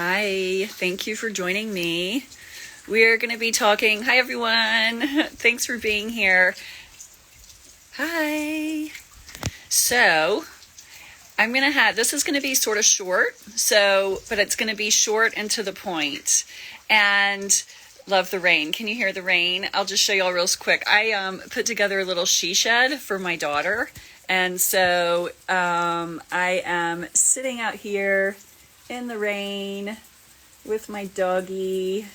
Hi, thank you for joining me. We're going to be talking. Hi, everyone. Thanks for being here. Hi. So, this is going to be sort of short, but it's going to be short and to the point. And love the rain. Can you hear the rain? I'll just show y'all real quick. I put together a little she shed for my daughter. And so I am sitting out here in the rain with my doggy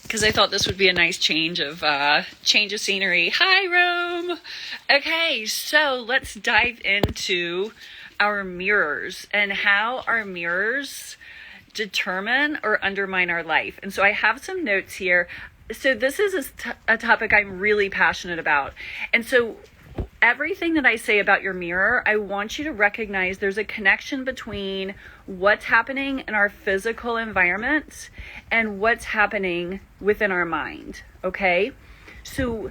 because I thought this would be a nice change of scenery. Hi, Rome. Okay, so let's dive into our mirrors and how our mirrors determine or undermine our life. And so I have some notes here. So this is a topic I'm really passionate about. And so everything that I say about your mirror, I want you to recognize there's a connection between what's happening in our physical environment and what's happening within our mind, okay? So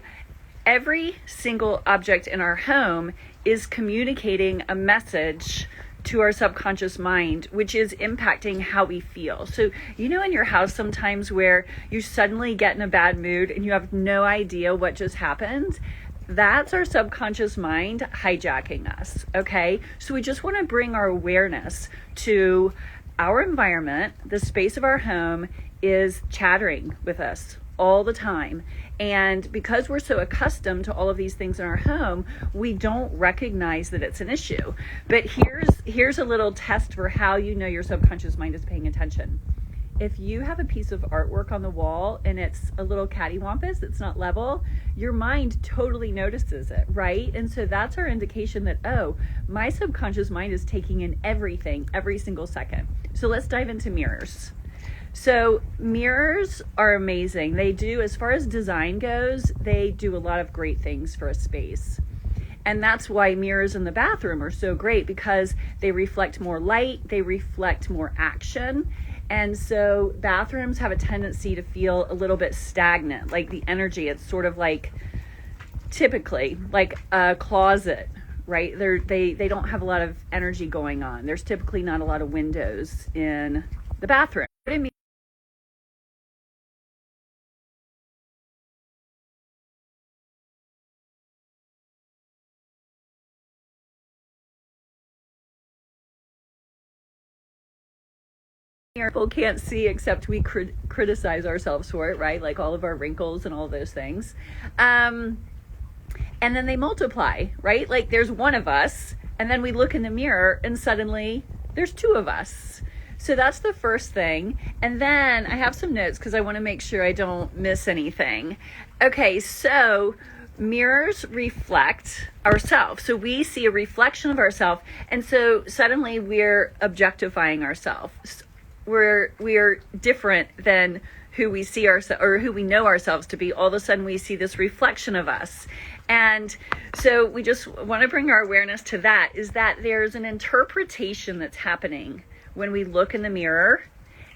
every single object in our home is communicating a message to our subconscious mind, which is impacting how we feel. So, in your house sometimes where you suddenly get in a bad mood and you have no idea what just happened, that's our subconscious mind hijacking us, okay? So we just want to bring our awareness to our environment. The space of our home is chattering with us all the time. And because we're so accustomed to all of these things in our home, we don't recognize that it's an issue. But here's a little test for how you know your subconscious mind is paying attention. If you have a piece of artwork on the wall and it's a little cattywampus, it's not level, your mind totally notices it, right? And so that's our indication that, my subconscious mind is taking in everything every single second. So let's dive into mirrors. So mirrors are amazing. They do, as far as design goes, they do a lot of great things for a space. And that's why mirrors in the bathroom are so great, because they reflect more light, they reflect more action. And so bathrooms have a tendency to feel a little bit stagnant, like the energy. It's sort of like, typically, like a closet, right? They don't have a lot of energy going on. There's typically not a lot of windows in the bathroom. What I mean, people can't see except we criticize ourselves for it, right? Like all of our wrinkles and all those things. And then they multiply, right? Like there's one of us, and then we look in the mirror and suddenly there's two of us. So that's the first thing. And then I have some notes because I want to make sure I don't miss anything. Okay, so mirrors reflect ourselves. So we see a reflection of ourselves, and so suddenly we're objectifying ourselves. We are different than who we see ourselves or who we know ourselves to be. All of a sudden we see this reflection of us. And so we just want to bring our awareness to that, is that there's an interpretation that's happening when we look in the mirror,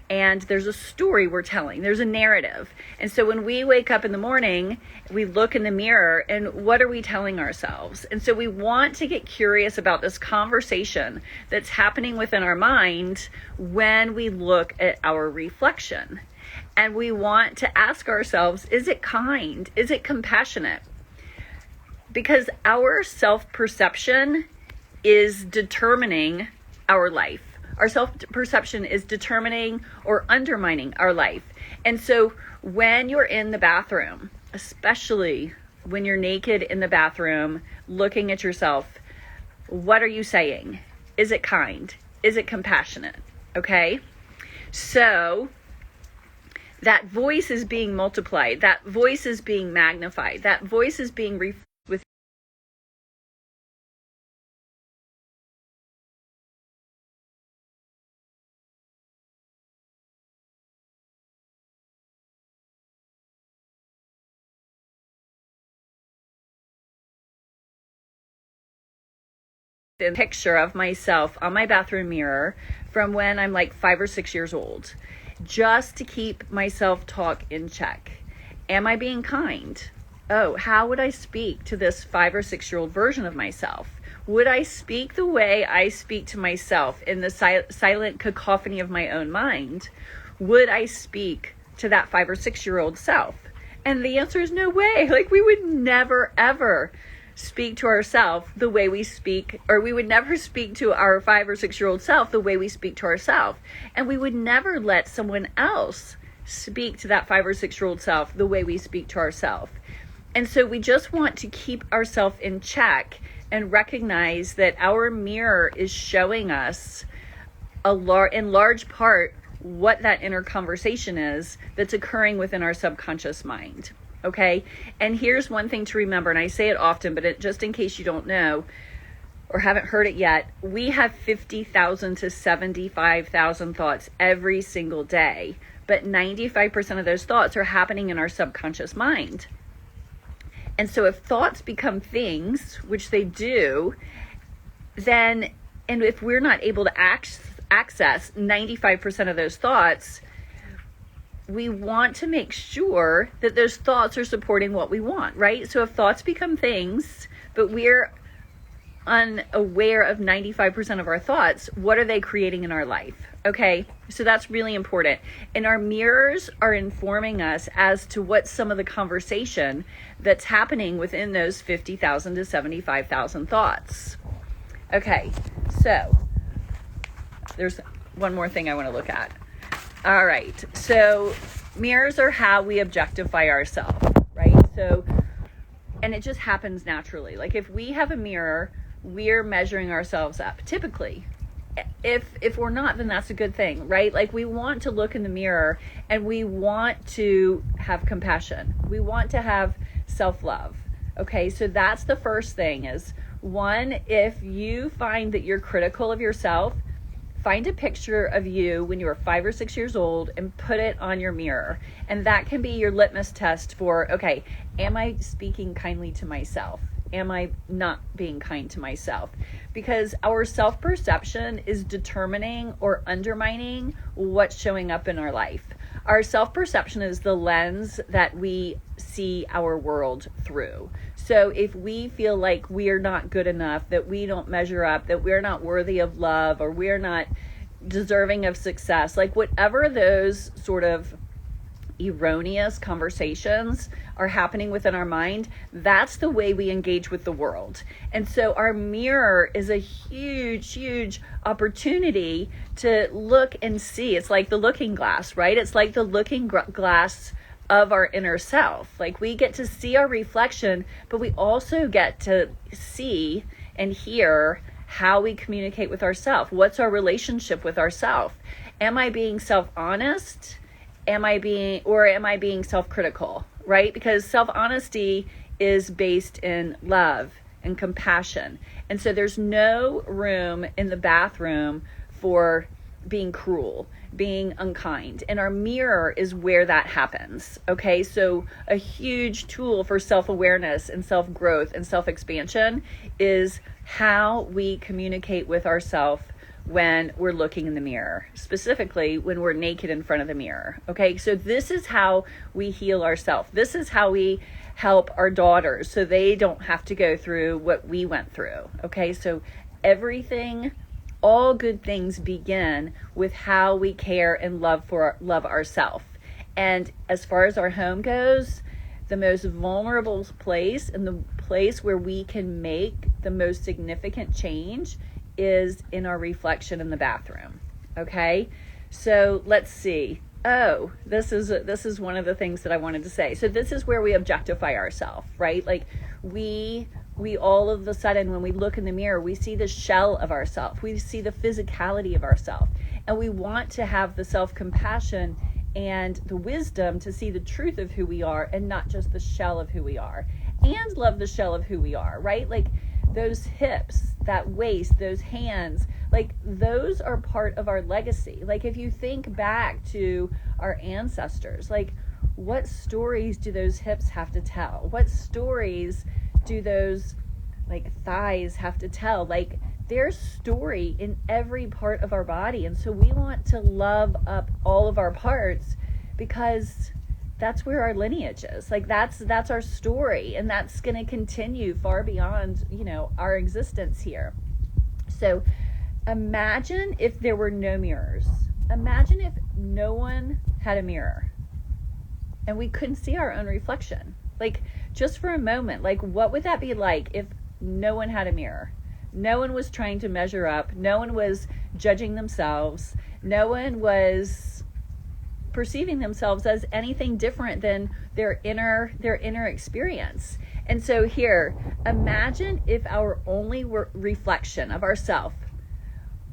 and there's a story we're telling. There's a narrative. And so when we wake up in the morning, we look in the mirror, and what are we telling ourselves? And so we want to get curious about this conversation that's happening within our mind when we look at our reflection. And we want to ask ourselves, is it kind? Is it compassionate? Because our self-perception is determining our life. Our self-perception is determining or undermining our life. And so when you're in the bathroom, especially when you're naked in the bathroom, looking at yourself, what are you saying? Is it kind? Is it compassionate? Okay? So that voice is being multiplied. That voice is being magnified. That voice is being with a picture of myself on my bathroom mirror from when I'm like 5 or 6 years old, just to keep my self-talk in check. Am I being kind? How would I speak to this 5 or 6 year old version of myself? Would I speak the way I speak to myself in the silent cacophony of my own mind? Would I speak to that 5 or 6-year-old self? And the answer is no way. Like, we would never, ever speak to ourselves the way we speak, or we would never speak to our 5 or 6-year-old self the way we speak to ourselves. And we would never let someone else speak to that 5 or 6-year-old self the way we speak to ourselves. And so we just want to keep ourselves in check and recognize that our mirror is showing us in large part what that inner conversation is that's occurring within our subconscious mind. Okay? And here's one thing to remember, and I say it often, but just in case you don't know or haven't heard it yet, we have 50,000 to 75,000 thoughts every single day, but 95% of those thoughts are happening in our subconscious mind. And so if thoughts become things, which they do, then, and if we're not able to access 95% of those thoughts, we want to make sure that those thoughts are supporting what we want, right? So if thoughts become things, but we're unaware of 95% of our thoughts, what are they creating in our life? Okay, so that's really important. And our mirrors are informing us as to what some of the conversation that's happening within those 50,000 to 75,000 thoughts. Okay, so there's one more thing I want to look at. All right, so mirrors are how we objectify ourselves, right? So, and it just happens naturally. Like if we have a mirror, we're measuring ourselves up, typically. If we're not, then that's a good thing, right? Like we want to look in the mirror and we want to have compassion. We want to have self-love. Okay, so that's the first thing is, one, if you find that you're critical of yourself, find a picture of you when you were 5 or 6 years old and put it on your mirror. And that can be your litmus test for, okay, am I speaking kindly to myself? Am I not being kind to myself? Because our self-perception is determining or undermining what's showing up in our life. Our self-perception is the lens that we see our world through. So if we feel like we're not good enough, that we don't measure up, that we're not worthy of love, or we're not deserving of success, like whatever those sort of erroneous conversations are happening within our mind, that's the way we engage with the world. And so our mirror is a huge, huge opportunity to look and see. It's like the looking glass, right? It's like the looking glass of our inner self. Like we get to see our reflection, but we also get to see and hear how we communicate with ourself. What's our relationship with ourself? Am I being self-honest? Am I being self-critical, right? Because self-honesty is based in love and compassion. And so there's no room in the bathroom for being cruel, being unkind. And our mirror is where that happens, okay? So a huge tool for self-awareness and self-growth and self-expansion is how we communicate with ourselves when we're looking in the mirror, specifically when we're naked in front of the mirror. Okay, so this is how we heal ourselves. This is how we help our daughters so they don't have to go through what we went through. Okay, so everything, all good things begin with how we care and love ourselves. And as far as our home goes, the most vulnerable place and the place where we can make the most significant change is in our reflection in the bathroom. Okay, so let's see. Oh, this is one of the things that I wanted to say. So this is where we objectify ourselves, right? Like we all of a sudden, when we look in the mirror, we see the shell of ourselves. We see the physicality of ourselves, and we want to have the self-compassion and the wisdom to see the truth of who we are and not just the shell of who we are, and love the shell of who we are, right? Like those hips, that waist, those hands, like those are part of our legacy. Like if you think back to our ancestors, like what stories do those hips have to tell? What stories do those like thighs have to tell? Like there's story in every part of our body. And so we want to love up all of our parts because that's where our lineage is. Like that's our story, and that's going to continue far beyond, our existence here. So imagine if there were no mirrors. Imagine if no one had a mirror and we couldn't see our own reflection. Like, just for a moment, like, what would that be like if no one had a mirror? No one was trying to measure up. No one was judging themselves. No one was perceiving themselves as anything different than their inner experience. And so here, imagine if our only reflection of ourself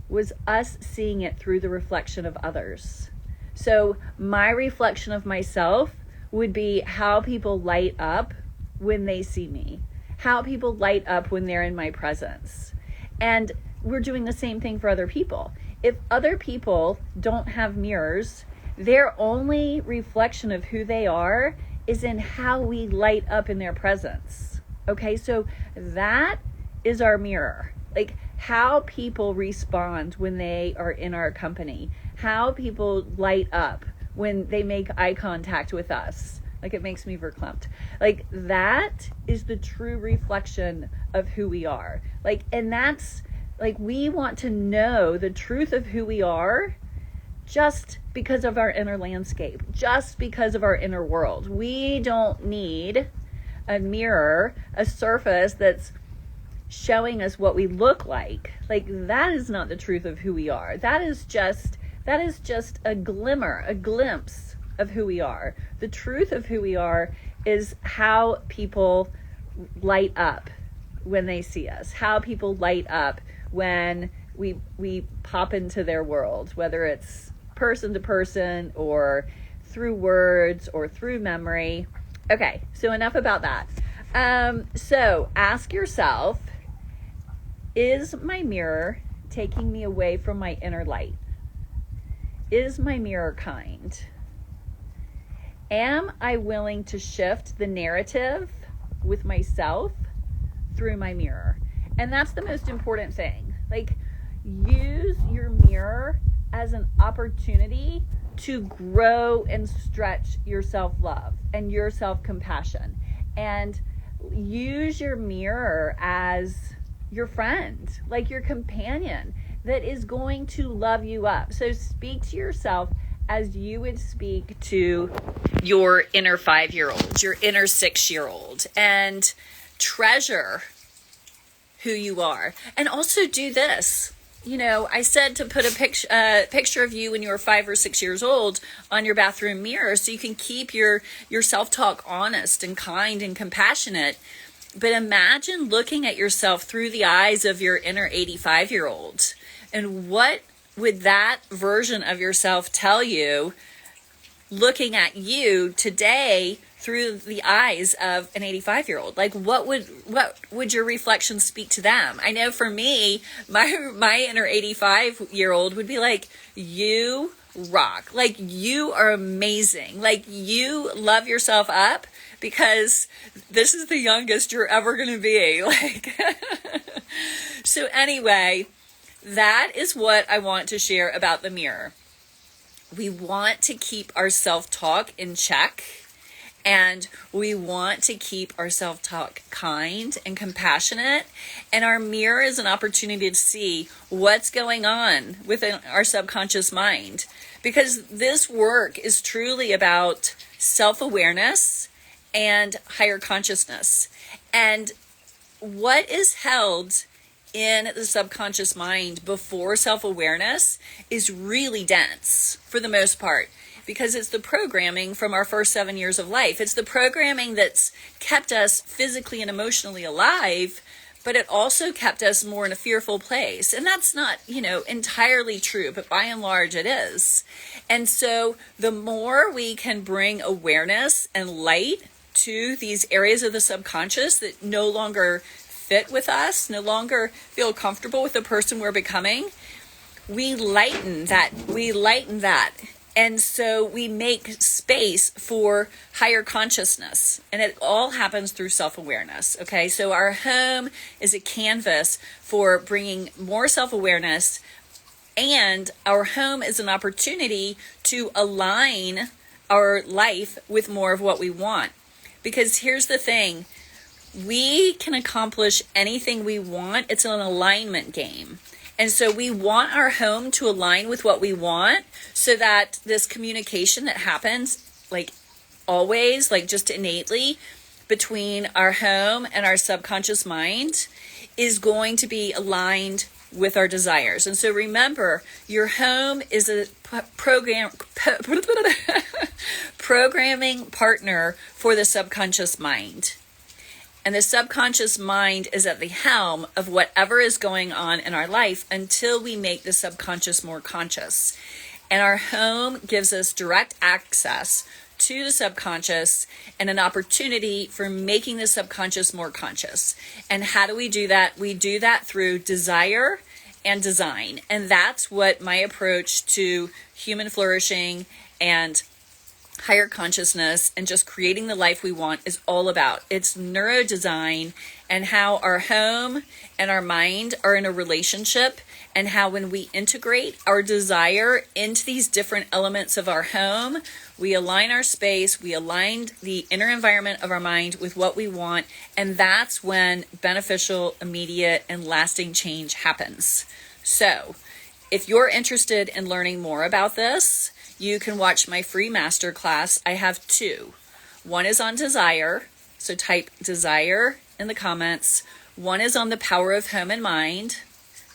was us seeing it through the reflection of others. So my reflection of myself would be how people light up when they see me, how people light up when they're in my presence. And we're doing the same thing for other people. If other people don't have mirrors, their only reflection of who they are is in how we light up in their presence. Okay, so that is our mirror. Like, how people respond when they are in our company, how people light up when they make eye contact with us. Like, it makes me verklempt. Like, that is the true reflection of who we are. Like, and that's, like, we want to know the truth of who we are just because of our inner landscape, just because of our inner world. We don't need a mirror, a surface that's showing us what we look like. Like, that is not the truth of who we are. That is just a glimmer, a glimpse of who we are. The truth of who we are is how people light up when they see us, how people light up when we pop into their world, whether it's person to person or through words or through memory. Okay, so enough about that. So ask yourself, is my mirror taking me away from my inner light? Is my mirror kind? Am I willing to shift the narrative with myself through my mirror? And that's the most important thing. Like, use your mirror as an opportunity to grow and stretch your self-love and your self-compassion. And use your mirror as your friend, like your companion that is going to love you up. So speak to yourself as you would speak to your inner 5-year-old, your inner 6-year-old, and treasure who you are. And also do this. I said to put a picture of you when you were 5 or 6 years old on your bathroom mirror so you can keep your self-talk honest and kind and compassionate. But imagine looking at yourself through the eyes of your inner 85-year-old. And what would that version of yourself tell you looking at you today through the eyes of an 85-year-old? Like, what would your reflection speak to them? I know for me, my inner 85-year-old would be like, you rock. Like, you are amazing. Like, you love yourself up because this is the youngest you're ever going to be. Like, so anyway, that is what I want to share about the mirror. We want to keep our self-talk in check, and we want to keep our self-talk kind and compassionate. And our mirror is an opportunity to see what's going on within our subconscious mind, because this work is truly about self-awareness and higher consciousness. And what is held in the subconscious mind before self-awareness is really dense for the most part, because it's the programming from our first 7 years of life. It's the programming that's kept us physically and emotionally alive, but it also kept us more in a fearful place. And that's not, entirely true, but by and large it is. And so the more we can bring awareness and light to these areas of the subconscious that no longer fit with us, no longer feel comfortable with the person we're becoming, we lighten that. And so we make space for higher consciousness. And it all happens through self-awareness. Okay, so our home is a canvas for bringing more self-awareness, and our home is an opportunity to align our life with more of what we want. Because here's the thing, we can accomplish anything we want. It's an alignment game. And so we want our home to align with what we want, so that this communication that happens, like always, like just innately, between our home and our subconscious mind is going to be aligned with our desires. And so remember, your home is a programming partner for the subconscious mind. And the subconscious mind is at the helm of whatever is going on in our life until we make the subconscious more conscious. And our home gives us direct access to the subconscious and an opportunity for making the subconscious more conscious. And how do we do that? We do that through desire and design. And that's what my approach to human flourishing and higher consciousness and just creating the life we want is all about. It's neurodesign and how our home and our mind are in a relationship, and how when we integrate our desire into these different elements of our home, we align our space, we align the inner environment of our mind with what we want, and that's when beneficial, immediate, and lasting change happens. So, if you're interested in learning more about this, you can watch my free masterclass. I have two. One is on desire, so type desire in the comments. One is on the power of home and mind.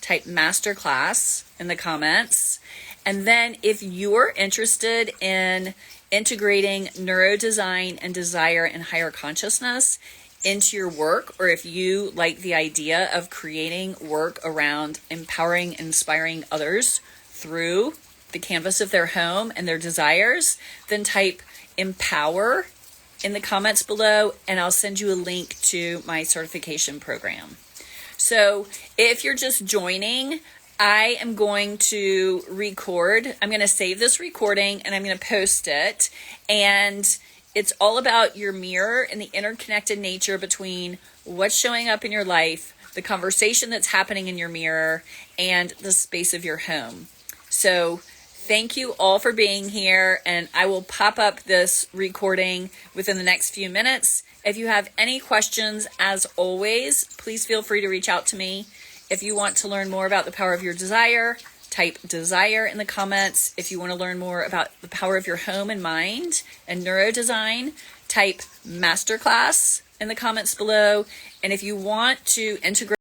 Type masterclass in the comments. And then if you're interested in integrating neurodesign and desire and higher consciousness into your work, or if you like the idea of creating work around empowering and inspiring others through the canvas of their home and their desires, then type empower in the comments below, and I'll send you a link to my certification program. So if you're just joining, I am going to record. I'm going to save this recording and I'm going to post it. And it's all about your mirror and the interconnected nature between what's showing up in your life, the conversation that's happening in your mirror, and the space of your home. So thank you all for being here, and I will pop up this recording within the next few minutes. If you have any questions, as always, please feel free to reach out to me. If you want to learn more about the power of your desire, type desire in the comments. If you want to learn more about the power of your home and mind and neurodesign, type masterclass in the comments below. And if you want to integrate